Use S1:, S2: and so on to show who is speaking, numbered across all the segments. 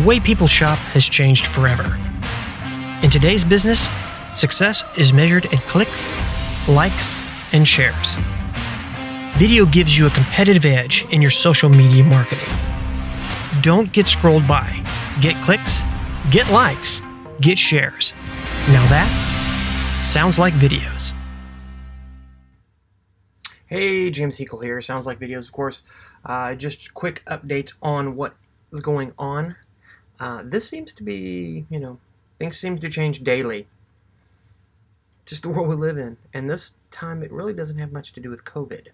S1: way people shop has changed forever. In today's business, success is measured in clicks, likes, and shares. Video gives you a competitive edge in your social media marketing. Don't get scrolled by. Get clicks, get likes, get shares. Now that sounds like videos. Hey, James Heckle here. Sounds like videos, of course. Just quick updates on what is going on. This seems to be, things seem to change daily. Just the world we live in. And this time, it really doesn't have much to do with COVID.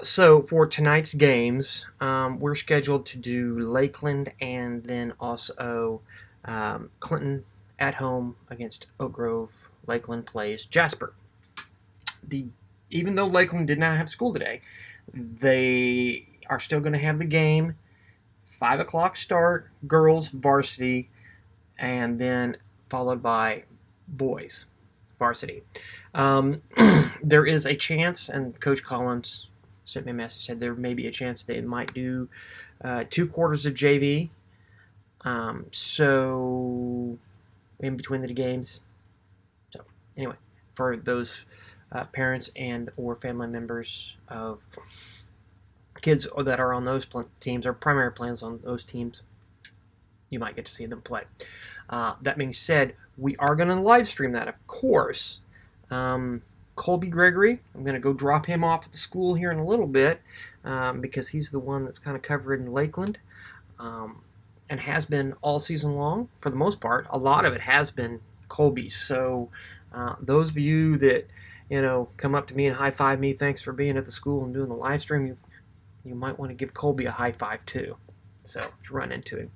S1: So for tonight's games, we're scheduled to do Lakeland and then also Clinton at home against Oak Grove. Lakeland plays Jasper. Even though Lakeland did not have school today, they are still going to have the game. 5 o'clock start, girls varsity, and then followed by boys varsity. There is a chance, and Coach Collins sent me a message, said there may be a chance they might do 2 quarters of JV. So in between the games. So anyway, for those parents and or family members of kids that are on those teams or primary plans on those teams, you might get to see them play. That being said, we are going to live stream that, of course. Colby Gregory, I'm going to go drop him off at the school here in a little bit because he's the one that's kind of covered in Lakeland and has been all season long for the most part. A lot of it has been Colby. So those of you that come up to me and high five me, thanks for being at the school and doing the live stream, you might want to give Colby a high five too. So if you run into him.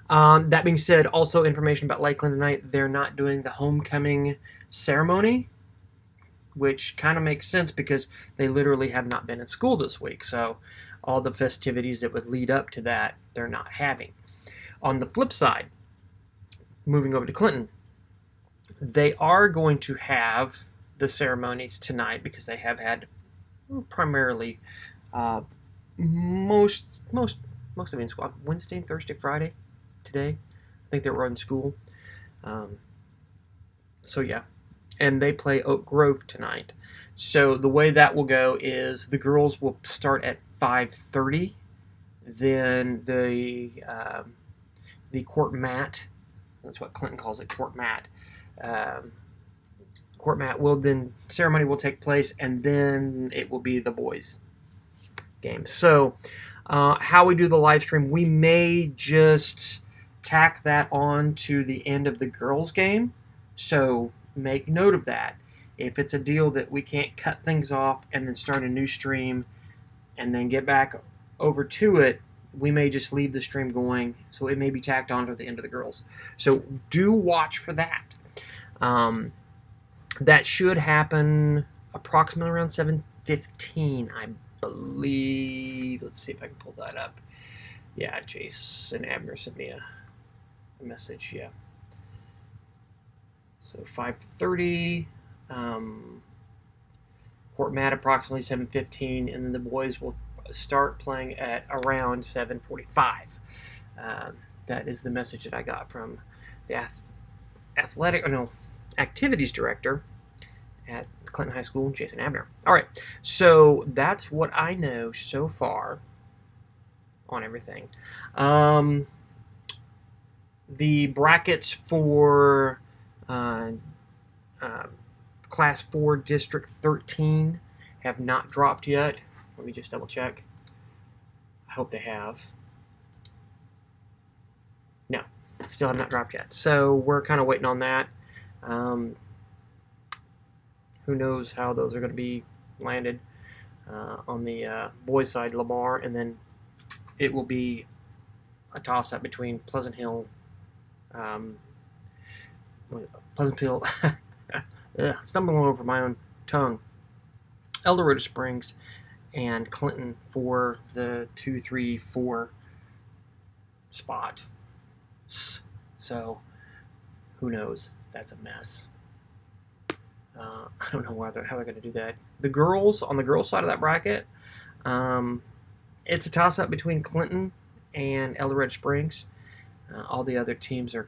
S1: That being said, also information about Lakeland tonight. They're not doing the homecoming ceremony, which kind of makes sense because they literally have not been in school this week. So all the festivities that would lead up to that, they're not having. On the flip side, moving over to Clinton, they are going to have the ceremonies tonight because they have had primarily most of it in school. Wednesday, Thursday, Friday, today. I think they were in school. So yeah, and they play Oak Grove tonight. So the way that will go is the girls will start at 5:30. Then the court mat, that's what Clinton calls it, court mat. Court mat will then, ceremony will take place, and then it will be the boys' game. So how we do the live stream, we may just tack that on to the end of the girls' game. So make note of that. If it's a deal that we can't cut things off and then start a new stream and then get back over to it, we may just leave the stream going. So it may be tacked on to the end of the girls. So do watch for that. That should happen approximately around 7:15, I believe. Let's see if I can pull that up. Yeah, Jason Abner sent me a message. Yeah. So 5:30. Court mat approximately 7:15, and then the boys will start playing at around 7:45. That is the message that I got from the activities director at Clinton High School, Jason Abner. All right, so that's what I know so far on everything. The brackets for Class 4 District 13 have not dropped yet. Let me just double check. I hope they have. No, still have not dropped yet. So we're kind of waiting on that. Who knows how those are going to be landed on the boys' side, Lamar, and then it will be a toss-up between Pleasant Hill, stumbling over my own tongue, El Dorado Springs, and Clinton for the 2, 3, 4 spot. So who knows? That's a mess. I don't know how they're going to do that. The girls, on the girls' side of that bracket, it's a toss-up between Clinton and Eldorado Springs. All the other teams are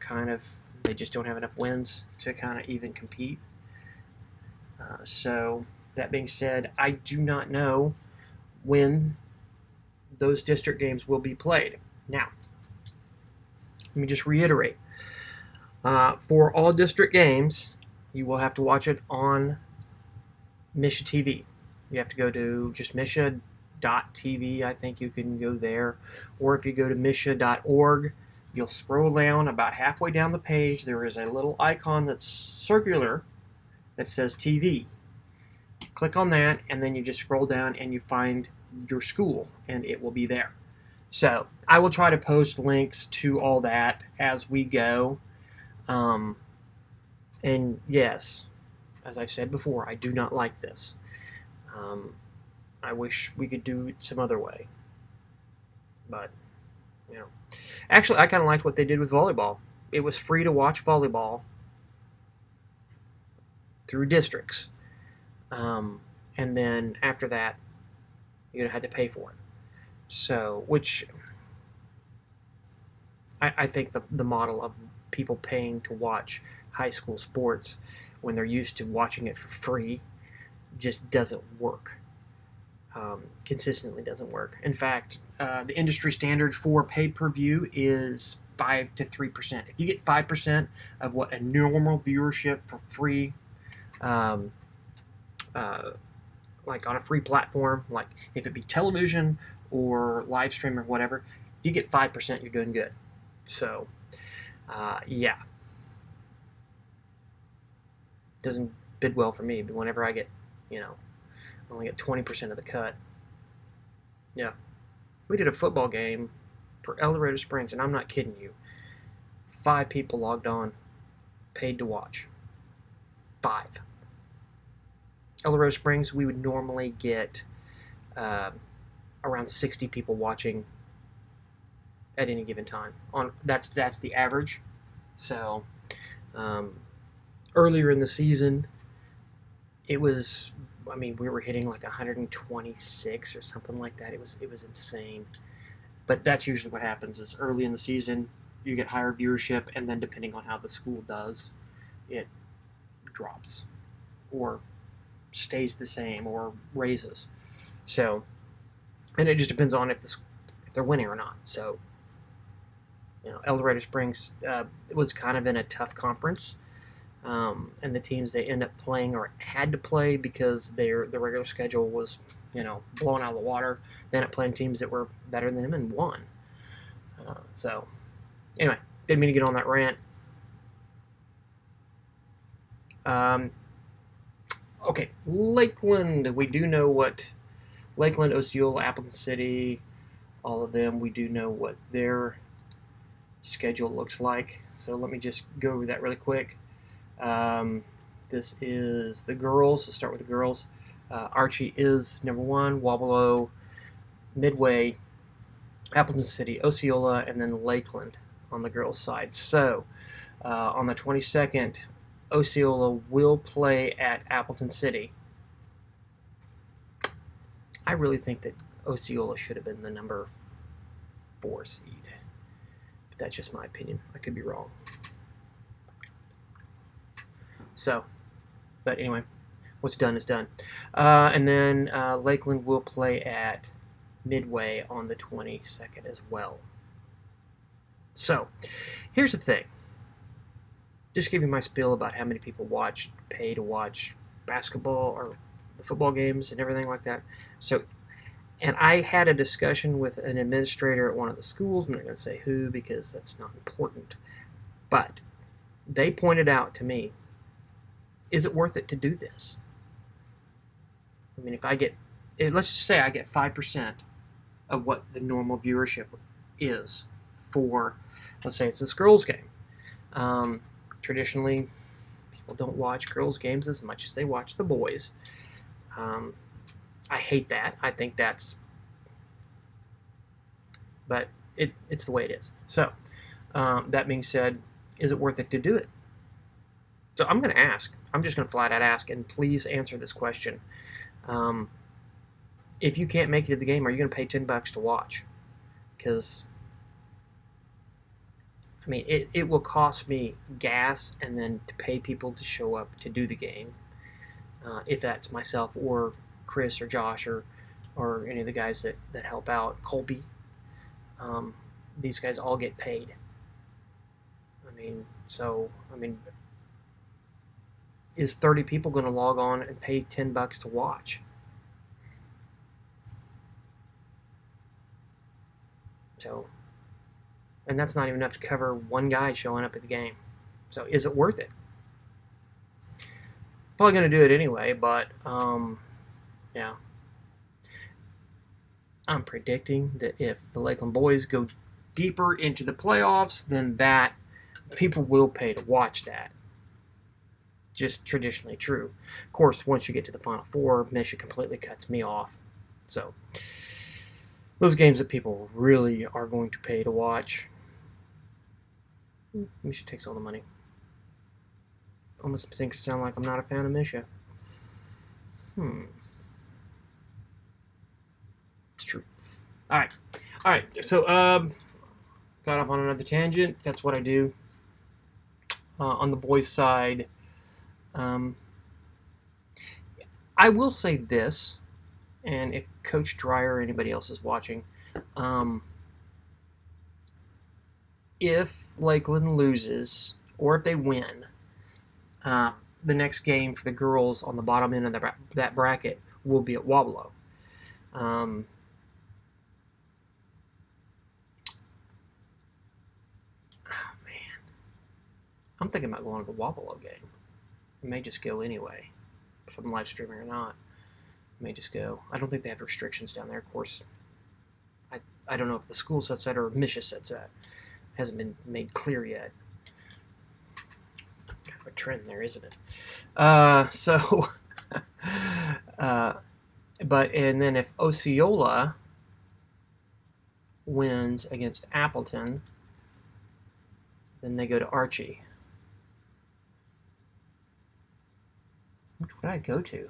S1: they just don't have enough wins to kind of even compete. So that being said, I do not know when those district games will be played. Now, let me just reiterate. For all district games, you will have to watch it on Misha TV. You have to go to just misha.tv. I think you can go there. Or if you go to misha.org, you'll scroll down about halfway down the page. There is a little icon that's circular that says TV. Click on that, and then you just scroll down and you find your school, and it will be there. So I will try to post links to all that as we go. And yes, as I've said before, I do not like this. I wish we could do it some other way. But, actually, I kind of liked what they did with volleyball. It was free to watch volleyball through districts. And then after that, you had to pay for it. So, which I think the model of people paying to watch high school sports when they're used to watching it for free just doesn't work. Consistently doesn't work. In fact, the industry standard for pay-per-view is 5 to 3%. If you get 5% of what a normal viewership for free, like on a free platform, like if it be television or live stream or whatever, if you get 5%, you're doing good. So, yeah. Doesn't bid well for me, but whenever I get, only get 20% of the cut. Yeah. We did a football game for Eldorado Springs, and I'm not kidding you. 5 people logged on, paid to watch. 5. Eldorado Springs, we would normally get around 60 people watching at any given time. That's the average. So earlier in the season, it was, we were hitting like 126 or something like that. It was insane. But that's usually what happens is early in the season, you get higher viewership, and then depending on how the school does, it drops or stays the same or raises. So, and it just depends on if they're winning or not. So, Eldorado Springs was kind of in a tough conference, and the teams they end up playing or had to play because their regular schedule was blown out of the water. They ended up playing teams that were better than them and won. So, anyway, didn't mean to get on that rant. Okay, Lakeland. We do know what Lakeland, Osceola, Appleton City, all of them. We do know what their schedule looks like. So let me just go over that really quick. This is the girls. Let's start with the girls. Archie is number 1, Wabalo, Midway, Appleton City, Osceola, and then Lakeland on the girls' side. So on the 22nd, Osceola will play at Appleton City. I really think that Osceola should have been the number 4 seed. But that's just my opinion. I could be wrong. So, but anyway, what's done is done. And then Lakeland will play at Midway on the 22nd as well. So, here's the thing. Just give you my spiel about how many people pay to watch basketball or the football games and everything like that. So, and I had a discussion with an administrator at one of the schools. I'm not going to say who because that's not important. But they pointed out to me, is it worth it to do this? If I get, let's just say I get 5% of what the normal viewership is for, let's say it's this girls' game. Traditionally, people don't watch girls' games as much as they watch the boys. I hate that. I think but it's the way it is. So, that being said, is it worth it to do it? So I'm going to ask. I'm just going to flat out ask, and please answer this question. If you can't make it to the game, are you going to pay $10 to watch? Because I mean, it will cost me gas and then to pay people to show up to do the game, if that's myself or Chris or Josh or any of the guys that help out. Colby, these guys all get paid. I mean, is 30 people going to log on and pay $10 to watch? So, and that's not even enough to cover one guy showing up at the game. So, is it worth it? Probably going to do it anyway, but yeah. I'm predicting that if the Lakeland boys go deeper into the playoffs, then that people will pay to watch that. Just traditionally true. Of course, once you get to the Final Four, Michigan completely cuts me off. So, those games that people really are going to pay to watch, Misha takes all the money. Almost makes it sound like I'm not a fan of Misha. It's true. All right. So, got off on another tangent. That's what I do. On the boys' side, I will say this, and if Coach Dreyer or anybody else is watching, if Lakeland loses or if they win, the next game for the girls on the bottom end of that bracket will be at Wabalo. Oh, man. I'm thinking about going to the Wabalo game. I may just go anyway, if I'm live streaming or not. I may just go. I don't think they have restrictions down there. Of course, I don't know if the school sets that or Misha sets that. Hasn't been made clear yet. Kind of a trend there, isn't it? And then if Osceola wins against Appleton, then they go to Archie. Which would I go to?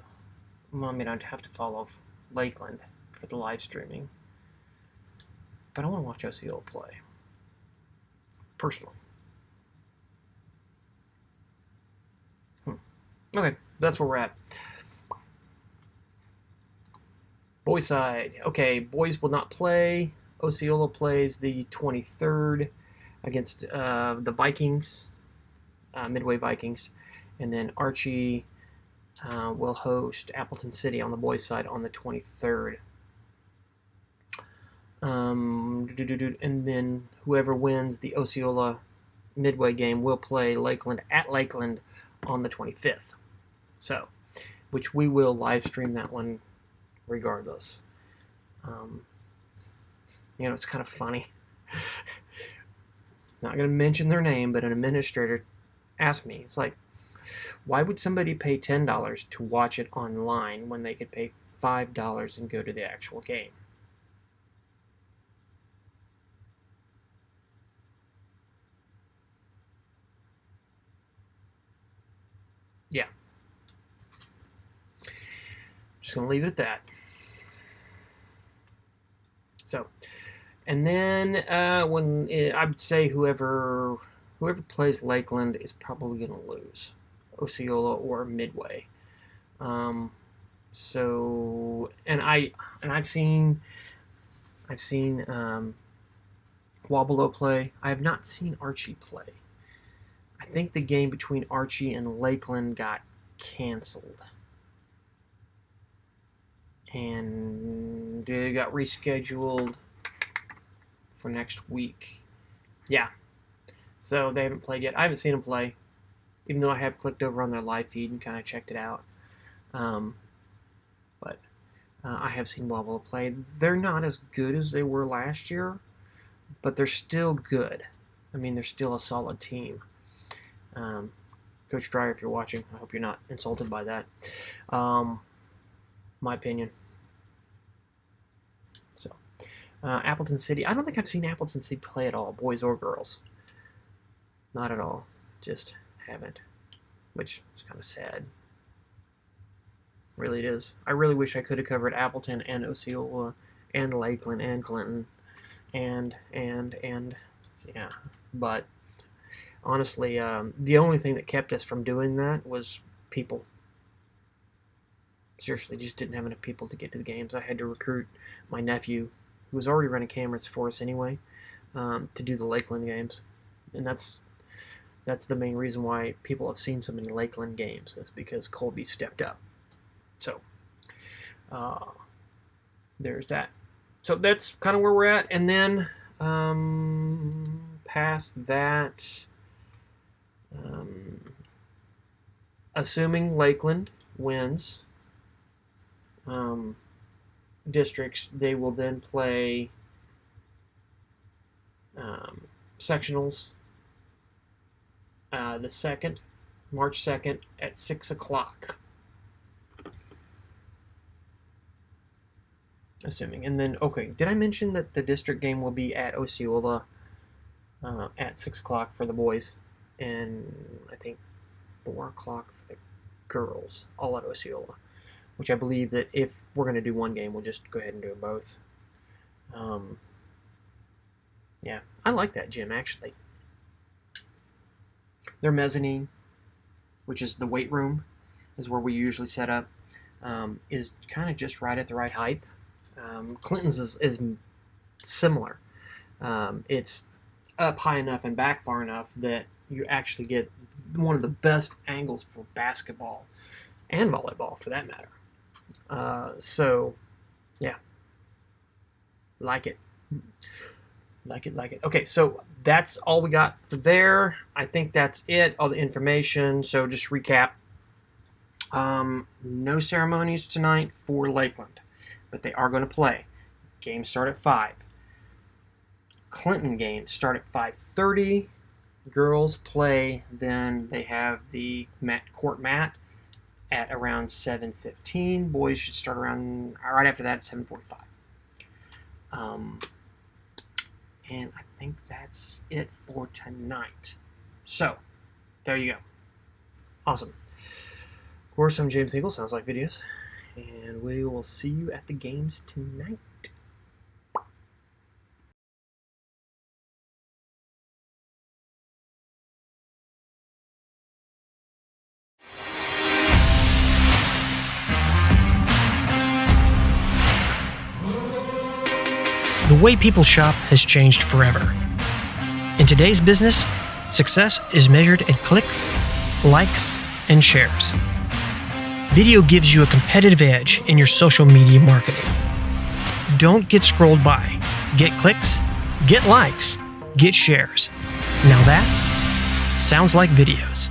S1: Well, I mean, I'd have to follow Lakeland for the live streaming. But I want to watch Osceola play. Personally. Okay, that's where we're at. Boys side. Okay, boys will not play. Osceola plays the 23rd against the Vikings, Midway Vikings. And then Archie will host Appleton City on the boys' side on the 23rd. And then whoever wins the Osceola Midway game will play Lakeland at Lakeland on the 25th. So, which we will live stream that one regardless. It's kind of funny. Not going to mention their name, but an administrator asked me, it's like, why would somebody pay $10 to watch it online when they could pay $5 and go to the actual game? Yeah. Just going to leave it at that. So, and then I would say whoever plays Lakeland is probably going to lose, Osceola or Midway. So, and I've seen Wabalo play. I have not seen Archie play. I think the game between Archie and Lakeland got canceled. And it got rescheduled for next week. Yeah. So they haven't played yet. I haven't seen them play, even though I have clicked over on their live feed and kind of checked it out. But I have seen Wabalo play. They're not as good as they were last year, but they're still good. I mean, they're still a solid team. Coach Dreyer, if you're watching, I hope you're not insulted by that. My opinion. So, Appleton City. I don't think I've seen Appleton City play at all, boys or girls. Not at all. Just haven't. Which is kind of sad. Really, it is. I really wish I could have covered Appleton and Osceola and Lakeland and Clinton and yeah. But honestly, the only thing that kept us from doing that was people. Seriously, just didn't have enough people to get to the games. I had to recruit my nephew, who was already running cameras for us anyway, to do the Lakeland games, and that's the main reason why people have seen so many Lakeland games, is because Colby stepped up. So there's that. So that's kind of where we're at, and then past that, assuming Lakeland wins districts, they will then play sectionals the 2nd, March 2nd at 6 o'clock. Assuming. And then, okay, did I mention that the district game will be at Osceola at 6 o'clock for the boys, and I think 4 o'clock for the girls, all at Osceola, which I believe that if we're going to do one game, we'll just go ahead and do them both. Yeah, I like that gym, actually. Their mezzanine, which is the weight room, is where we usually set up, is kind of just right at the right height. Clinton's is similar. It's up high enough and back far enough that you actually get one of the best angles for basketball and volleyball, for that matter. So, yeah, like it. Okay, so that's all we got for there. I think that's it, all the information. So just recap. No ceremonies tonight for Lakeland, but they are going to play. Games start at 5. Clinton games start at 5:30. Girls play, then they have the court mat at around 7:15. Boys should start around right after that, 7:45. And I think that's it for tonight. So, there you go. Awesome. Of course, I'm James Eagle, Sounds Like Videos, and we will see you at the games tonight.
S2: The way people shop has changed forever. In today's business, success is measured in clicks, likes, and shares. Video gives you a competitive edge in your social media marketing. Don't get scrolled by. Get clicks, get likes, get shares. Now that sounds like videos.